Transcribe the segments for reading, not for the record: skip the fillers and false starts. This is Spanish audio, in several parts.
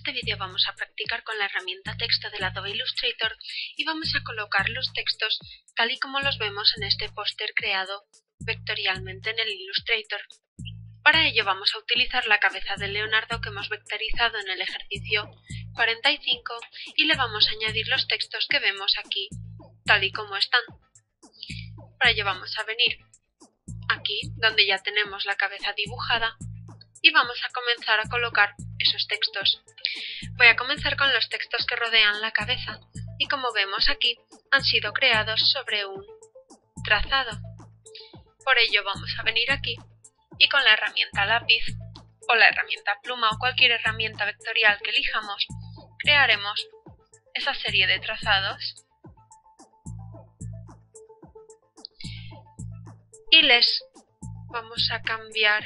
este vídeo vamos a practicar con la herramienta texto del Adobe Illustrator y vamos a colocar los textos tal y como los vemos en este póster creado vectorialmente en el Illustrator. Para ello vamos a utilizar la cabeza de Leonardo que hemos vectorizado en el ejercicio 45 y le vamos a añadir los textos que vemos aquí tal y como están. Para ello vamos a venir aquí donde ya tenemos la cabeza dibujada y vamos a comenzar a colocar esos textos. Voy a comenzar con los textos que rodean la cabeza y como vemos aquí han sido creados sobre un trazado. Por ello vamos a venir aquí y con la herramienta lápiz o la herramienta pluma o cualquier herramienta vectorial que elijamos, crearemos esa serie de trazados y les vamos a cambiar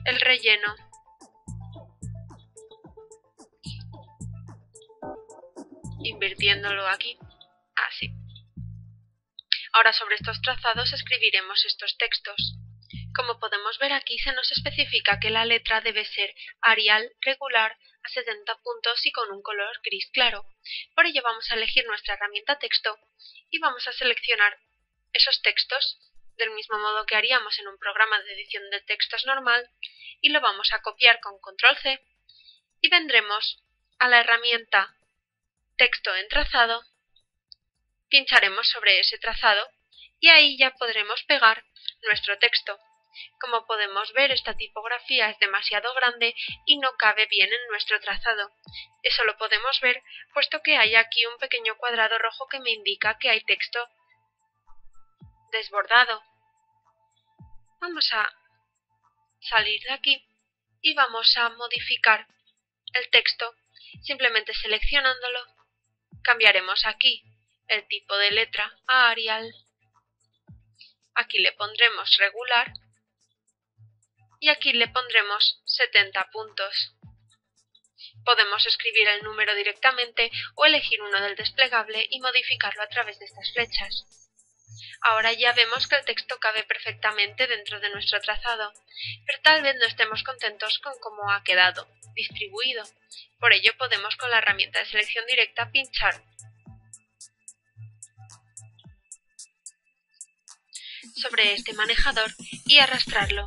el relleno invirtiéndolo aquí, así. Ahora sobre estos trazados escribiremos estos textos. Como podemos ver aquí se nos especifica que la letra debe ser Arial regular a 70 puntos y con un color gris claro. Por ello vamos a elegir nuestra herramienta texto y vamos a seleccionar esos textos del mismo modo que haríamos en un programa de edición de textos normal y lo vamos a copiar con control C y vendremos a la herramienta texto en trazado, pincharemos sobre ese trazado y ahí ya podremos pegar nuestro texto. Como podemos ver, esta tipografía es demasiado grande y no cabe bien en nuestro trazado. Eso lo podemos ver puesto que hay aquí un pequeño cuadrado rojo que me indica que hay texto desbordado. Vamos a salir de aquí y vamos a modificar el texto simplemente seleccionándolo. Cambiaremos aquí el tipo de letra a Arial. Aquí le pondremos regular y aquí le pondremos 70 puntos. Podemos escribir el número directamente o elegir uno del desplegable y modificarlo a través de estas flechas. Ahora ya vemos que el texto cabe perfectamente dentro de nuestro trazado, pero tal vez no estemos contentos con cómo ha quedado distribuido. Por ello podemos con la herramienta de selección directa pinchar sobre este manejador y arrastrarlo,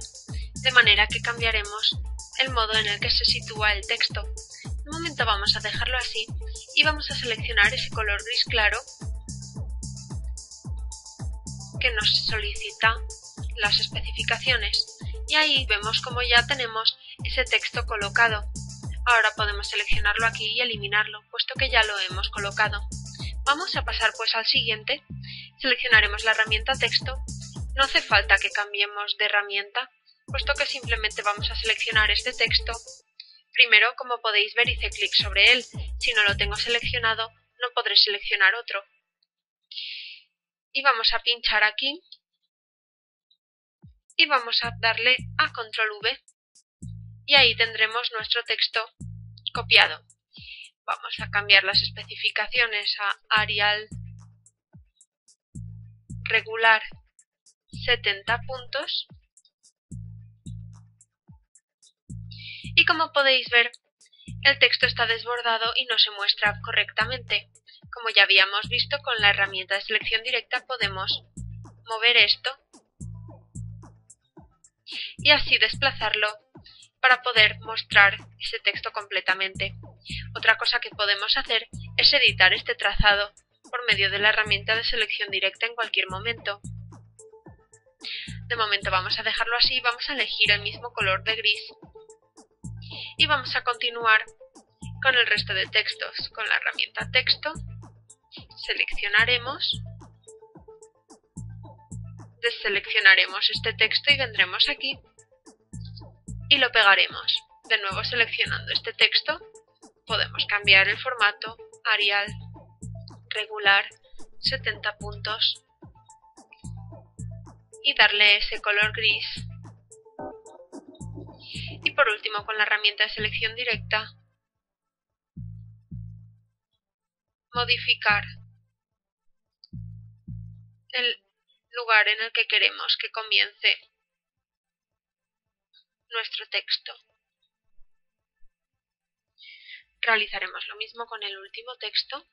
de manera que cambiaremos el modo en el que se sitúa el texto. De momento vamos a dejarlo así y vamos a seleccionar ese color gris claro que nos solicita las especificaciones y ahí vemos como ya tenemos ese texto colocado. Ahora podemos seleccionarlo aquí y eliminarlo, puesto que ya lo hemos colocado. Vamos a pasar pues al siguiente. Seleccionaremos la herramienta texto. No hace falta que cambiemos de herramienta, puesto que simplemente vamos a seleccionar este texto. Primero, como podéis ver, hice clic sobre él. Si no lo tengo seleccionado, no podré seleccionar otro. Y vamos a pinchar aquí y vamos a darle a control V y ahí tendremos nuestro texto copiado. Vamos a cambiar las especificaciones a Arial regular 70 puntos y como podéis ver el texto está desbordado y no se muestra correctamente. Como ya habíamos visto, con la herramienta de selección directa podemos mover esto y así desplazarlo para poder mostrar ese texto completamente. Otra cosa que podemos hacer es editar este trazado por medio de la herramienta de selección directa en cualquier momento. De momento vamos a dejarlo así, vamos a elegir el mismo color de gris y vamos a continuar con el resto de textos. Con la herramienta texto seleccionaremos, deseleccionaremos este texto y vendremos aquí y lo pegaremos. De nuevo seleccionando este texto podemos cambiar el formato Arial regular 70 puntos y darle ese color gris. Y por último con la herramienta de selección directa modificar el lugar en el que queremos que comience nuestro texto. Realizaremos lo mismo con el último texto.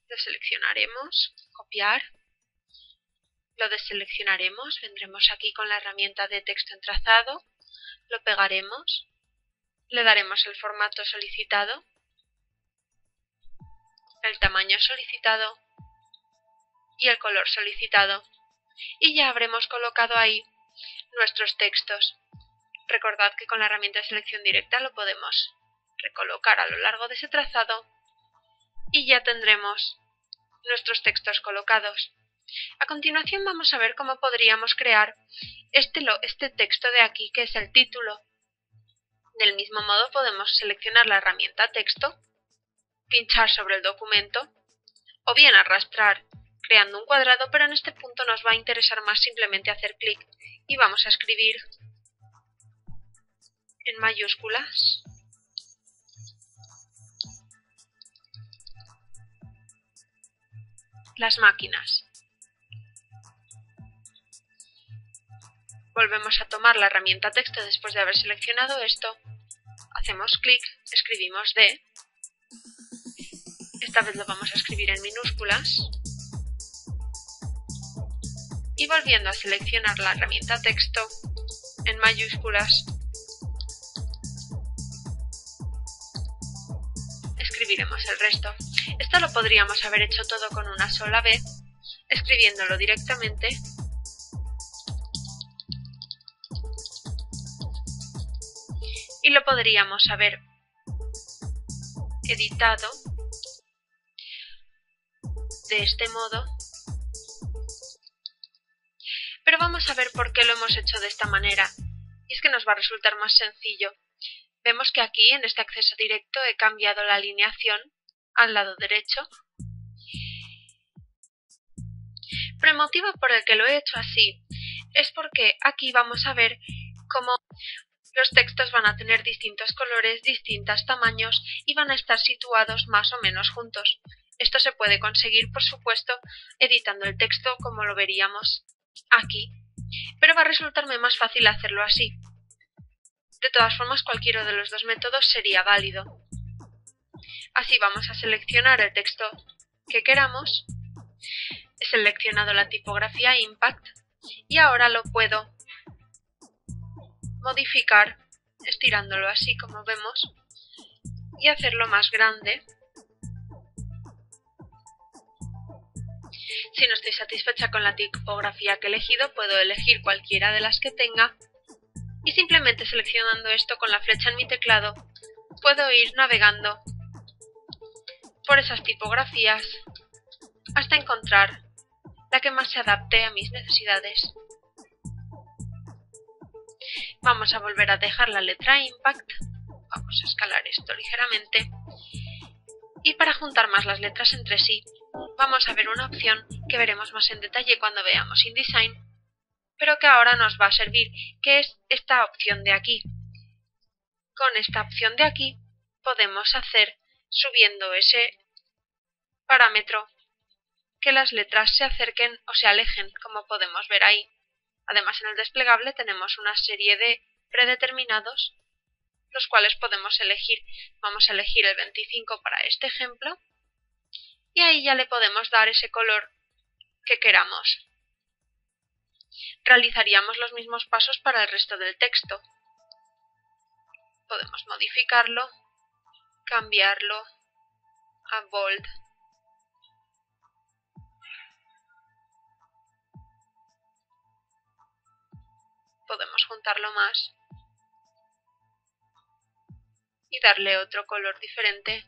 Lo seleccionaremos, copiar, lo deseleccionaremos, vendremos aquí con la herramienta de texto en trazado, lo pegaremos, le daremos el formato solicitado, el tamaño solicitado y el color solicitado, y ya habremos colocado ahí nuestros textos. Recordad que con la herramienta de selección directa lo podemos recolocar a lo largo de ese trazado y ya tendremos nuestros textos colocados. A continuación vamos a ver cómo podríamos crear este texto de aquí, que es el título. Del mismo modo podemos seleccionar la herramienta texto, pinchar sobre el documento o bien arrastrar creando un cuadrado, pero en este punto nos va a interesar más simplemente hacer clic y vamos a escribir en mayúsculas las máquinas. Volvemos a tomar la herramienta texto después de haber seleccionado esto, hacemos clic, escribimos D, esta vez lo vamos a escribir en minúsculas, y volviendo a seleccionar la herramienta texto en mayúsculas, escribiremos el resto. Esto lo podríamos haber hecho todo con una sola vez, escribiéndolo directamente y lo podríamos haber editado de este modo, pero vamos a ver por qué lo hemos hecho de esta manera, y es que nos va a resultar más sencillo. Vemos que aquí en este acceso directo he cambiado la alineación al lado derecho, pero el motivo por el que lo he hecho así es porque aquí vamos a ver cómo los textos van a tener distintos colores, distintos tamaños y van a estar situados más o menos juntos. Esto se puede conseguir, por supuesto, editando el texto como lo veríamos aquí, pero va a resultarme más fácil hacerlo así. De todas formas, cualquiera de los dos métodos sería válido. Así vamos a seleccionar el texto que queramos. He seleccionado la tipografía Impact y ahora lo puedo modificar estirándolo así como vemos y hacerlo más grande. Si no estoy satisfecha con la tipografía que he elegido, puedo elegir cualquiera de las que tenga y simplemente seleccionando esto con la flecha en mi teclado puedo ir navegando por esas tipografías hasta encontrar la que más se adapte a mis necesidades. Vamos a volver a dejar la letra Impact, vamos a escalar esto ligeramente y para juntar más las letras entre sí vamos a ver una opción que veremos más en detalle cuando veamos InDesign, pero que ahora nos va a servir, que es esta opción de aquí. Con esta opción de aquí podemos hacer, subiendo ese parámetro, que las letras se acerquen o se alejen, como podemos ver ahí. Además, en el desplegable tenemos una serie de predeterminados, los cuales podemos elegir. Vamos a elegir el 25 para este ejemplo, y ahí ya le podemos dar ese color que queramos. Realizaríamos los mismos pasos para el resto del texto. Podemos modificarlo, cambiarlo a bold, podemos juntarlo más y darle otro color diferente.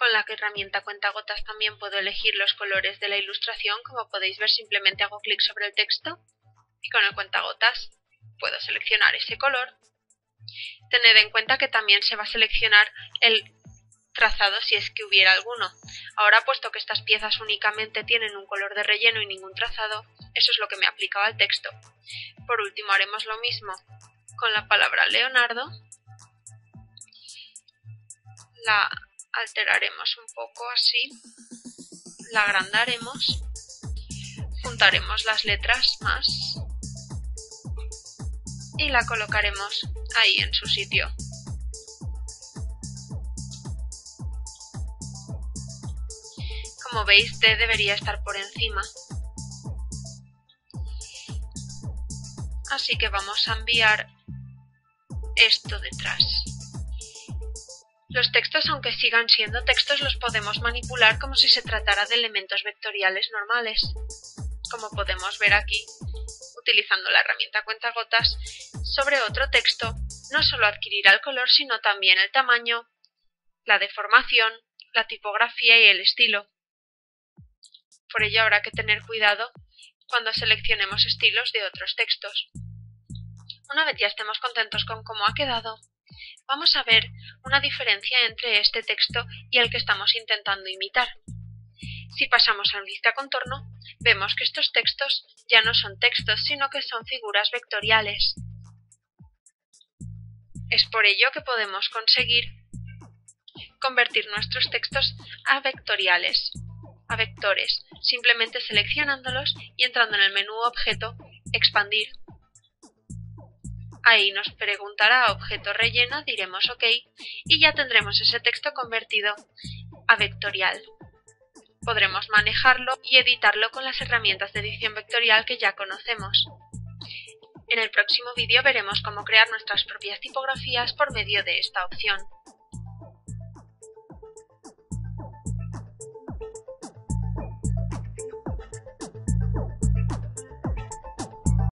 Con la herramienta cuentagotas también puedo elegir los colores de la ilustración. Como podéis ver, simplemente hago clic sobre el texto y con el cuentagotas puedo seleccionar ese color. Tened en cuenta que también se va a seleccionar el trazado si es que hubiera alguno. Ahora, puesto que estas piezas únicamente tienen un color de relleno y ningún trazado, eso es lo que me aplicaba al texto. Por último, haremos lo mismo con la palabra Leonardo. La alteraremos un poco así, la agrandaremos, juntaremos las letras más y la colocaremos ahí en su sitio. Como veis, D debería estar por encima. Así que vamos a enviar esto detrás. Los textos, aunque sigan siendo textos, los podemos manipular como si se tratara de elementos vectoriales normales. Como podemos ver aquí, utilizando la herramienta cuentagotas, sobre otro texto no solo adquirirá el color, sino también el tamaño, la deformación, la tipografía y el estilo. Por ello habrá que tener cuidado cuando seleccionemos estilos de otros textos. Una vez ya estemos contentos con cómo ha quedado, vamos a ver una diferencia entre este texto y el que estamos intentando imitar. Si pasamos al vista contorno, vemos que estos textos ya no son textos, sino que son figuras vectoriales. Es por ello que podemos conseguir convertir nuestros textos a vectoriales, a vectores, simplemente seleccionándolos y entrando en el menú Objeto, Expandir. Ahí nos preguntará Objeto relleno, diremos OK y ya tendremos ese texto convertido a vectorial. Podremos manejarlo y editarlo con las herramientas de edición vectorial que ya conocemos. En el próximo vídeo veremos cómo crear nuestras propias tipografías por medio de esta opción.